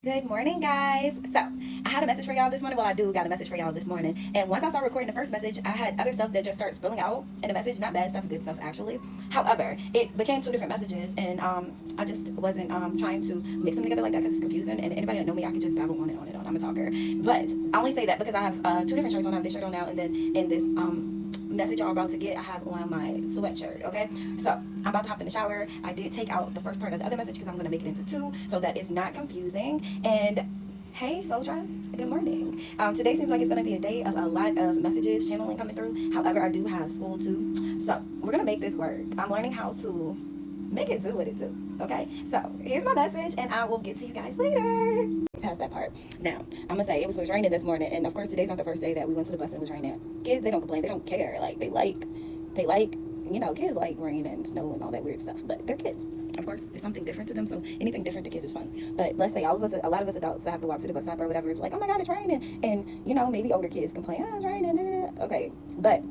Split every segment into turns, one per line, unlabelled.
Good morning, guys. So, I had a message for y'all this morning. Well, I do got a message for y'all this morning. And once I started recording the first message, I had other stuff that just started spilling out in the message. Not bad stuff, good stuff, actually. However, it became two different messages. And I just wasn't trying to mix them together like that because it's confusing. And anybody that know me, I could just babble on and on and on. I'm a talker. But I only say that because I have two different shirts on. I have this shirt on now. And then in this message y'all about to get, I have on my sweatshirt. Okay, so I'm about to hop in the shower. I did take out the first part of the other message because I'm going to make it into two so that it's not confusing. And hey, Soldier, good morning. Today seems like it's going to be a day of a lot of messages channeling coming through. However, I do have school too, so we're going to make this work. I'm learning how to make it do what it do. Okay, so here's my message, and I will get to you guys later. Past that part. Now, I'm gonna say it was raining this morning, and of course today's not the first day that we went to the bus and it was raining. Kids, they don't complain, they don't care. Like kids like rain and snow and all that weird stuff, but they're kids. Of course, it's something different to them, so anything different to kids is fun. But let's say a lot of us adults that have to walk to the bus stop or whatever, it's like, oh my god, it's raining, and maybe older kids complain, oh, it's raining, okay, but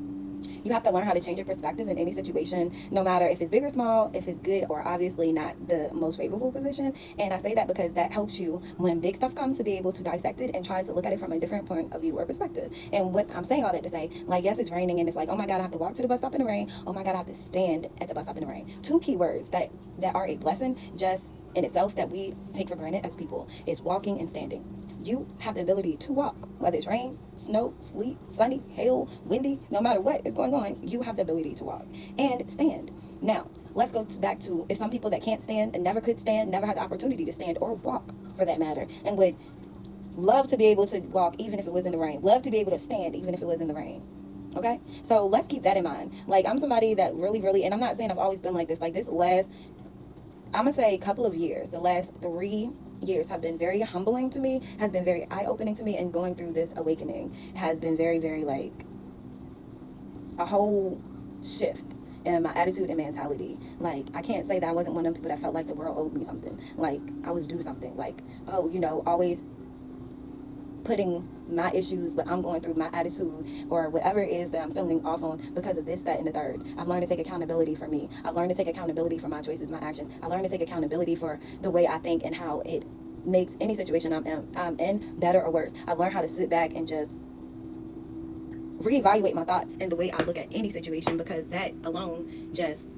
you have to learn how to change your perspective in any situation, no matter if it's big or small, if it's good or obviously not the most favorable position. And I say that because that helps you when big stuff comes to be able to dissect it and try to look at it from a different point of view or perspective. And what I'm saying all that to say, like, yes, it's raining and it's like, oh my god, I have to walk to the bus stop in the rain. Oh my god, I have to stand at the bus stop in the rain. Two keywords that are a blessing just in itself that we take for granted as people is walking and standing. You have the ability to walk, whether it's rain, snow, sleet, sunny, hail, windy, no matter what is going on, you have the ability to walk and stand. Now, let's go back to, if some people that can't stand and never could stand, never had the opportunity to stand or walk for that matter, and would love to be able to walk even if it was in the rain, love to be able to stand even if it was in the rain. Okay, so let's keep that in mind. Like, I'm somebody that really, and I'm not saying I've always been like this. Like, this last, I'm gonna say, couple of years, the last 3 years have been very humbling to me, has been very eye-opening to me, and going through this awakening has been very, very, like, a whole shift in my attitude and mentality. Like, I can't say that I wasn't one of them people that felt like the world owed me something, like I was due something, like, oh, always putting my issues, what I'm going through, my attitude, or whatever it is that I'm feeling off on because of this, that, and the third. I've learned to take accountability for me. I've learned to take accountability for my choices, my actions. I learned to take accountability for the way I think and how it makes any situation I'm in better or worse. I've learned how to sit back and just reevaluate my thoughts and the way I look at any situation, because that alone just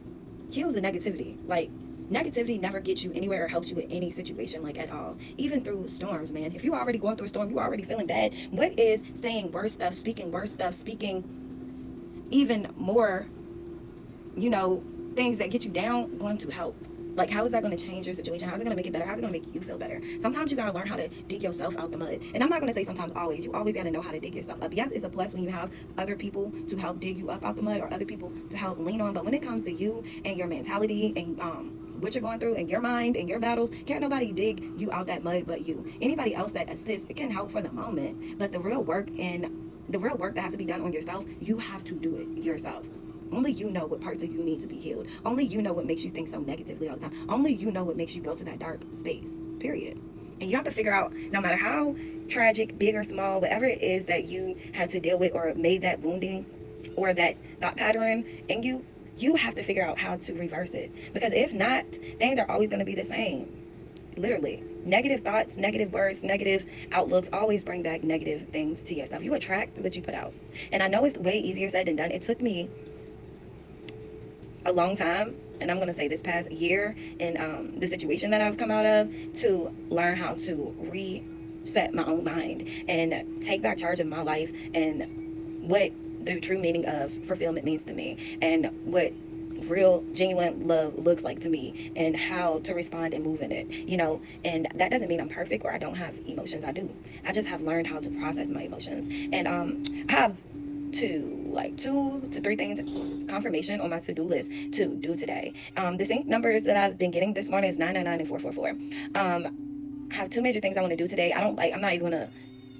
kills the negativity. Like, negativity never gets you anywhere or helps you with any situation, like, at all. Even through storms, man. If you're already going through a storm, you're already feeling bad. What is saying worse stuff, speaking worse stuff, speaking even more, things that get you down going to help? Like, how is that going to change your situation? How's it going to make it better? How's it going to make you feel better? Sometimes you got to learn how to dig yourself out the mud. And I'm not going to say sometimes, always. You always got to know how to dig yourself up. Yes, it's a plus when you have other people to help dig you up out the mud, or other people to help lean on. But when it comes to you and your mentality and what you're going through and your mind and your battles, can't nobody dig you out that mud but you. Anybody else that assists, it can help for the moment. But the real work that has to be done on yourself, you have to do it yourself. Only you know what parts of you need to be healed. Only you know what makes you think so negatively all the time. Only you know what makes you go to that dark space, period. And you have to figure out, no matter how tragic, big or small, whatever it is that you had to deal with or made that wounding or that thought pattern in you, you have to figure out how to reverse it. Because if not, things are always going to be the same. Literally. Negative thoughts, negative words, negative outlooks always bring back negative things to yourself. You attract what you put out. And I know it's way easier said than done. It took me a long time, and I'm going to say this past year in the situation that I've come out of, to learn how to reset my own mind and take back charge of my life and what the true meaning of fulfillment means to me, and what real genuine love looks like to me, and how to respond and move in it, and that doesn't mean I'm perfect or I don't have emotions. I do. I just have learned how to process my emotions. And I have two to three things, confirmation on my to-do list to do today. The sync numbers that I've been getting this morning is 999 and 444. I have two major things I want to do today. I'm not even gonna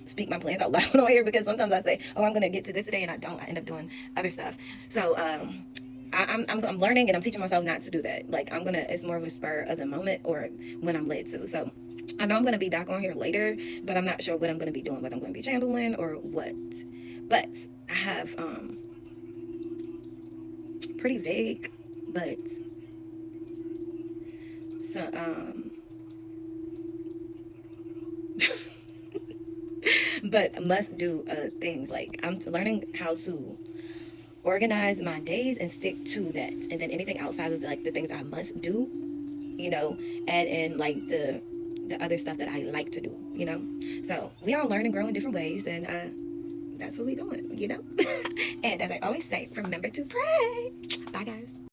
speak my plans out loud on here, because sometimes I say, oh, I'm gonna get to this today, and I don't. I end up doing other stuff. So I'm learning, and I'm teaching myself not to do that. Like, it's more of a spur of the moment, or when I'm led to. So I know I'm gonna be back on here later, but I'm not sure what I'm gonna be doing, whether I'm gonna be channeling or what. But I have pretty vague, but so but must do things. Like I'm learning how to organize my days and stick to that, and then anything outside of like the things I must do, you know, add in like the other stuff that I like to do, you know. So we all learn and grow in different ways, and that's what we doing, you know. And as I always say, remember to pray. Bye, guys.